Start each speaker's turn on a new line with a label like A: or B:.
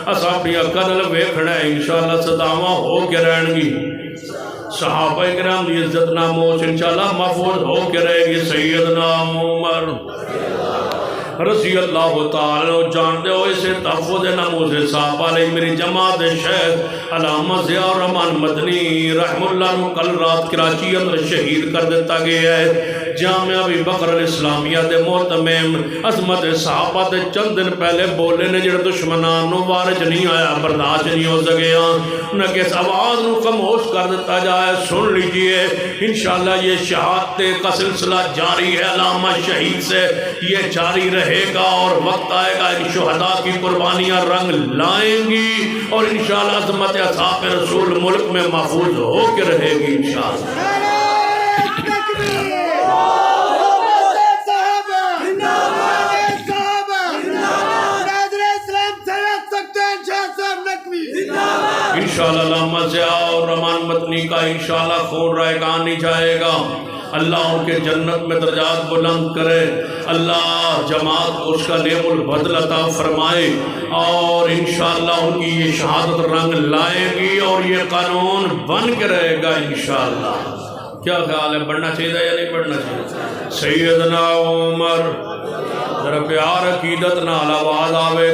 A: اسا اپنی اکھاں نال ویکھنا ہے انشاءاللہ صداواں ہو کے رہن گی صحابہ کرام دی عزت ناموش انشاءاللہ محفوظ ہو کے رہے گی سیدنا عمر رضی اللہ تعالیٰ جانتے ہو اسے تحفظ ناموز صحابہ علیہ میری جماعت شیخ علامہ ضیاء الرحمن مدنی رحم اللہ کل رات کراچی اندر شہید کر دیتا گیا ہے جامعہ ابی بکر الاسلامیہ دے محتمم عظمت صحابہ دے چند دن پہلے بولے نے جڑا دشمنان نو وارج نہیں آیا برداشت نہیں ہو سکیا انہیں کہ اس آواز نو خاموش کر دیتا جائے سن لیجئے انشاءاللہ یہ شہادت کا سلسلہ جاری ہے علامہ شہید سے یہ جاری رہے گا اور وقت آئے گا ان شہداء کی قربانیاں رنگ لائیں گی اور انشاءاللہ عظمت اصحاب رسول ملک میں محفوظ ہو کے رہے گی انشاءاللہ انشاءاللہ علامہ ضیاء الرحمن مدنی کا انشاءاللہ خون رائگان نہیں جائے گا اللہ ان کے جنت میں درجات بلند کرے اللہ جماعت کو اس کا نعم البدل عطا فرمائے اور انشاءاللہ ان کی یہ شہادت رنگ لائے گی اور یہ قانون بن کے رہے گا انشاءاللہ کیا خیال ہے بڑھنا چاہیے یا نہیں بڑھنا چاہیے سیدنا عمر ذرا پیار عقیدت نال آواز آوے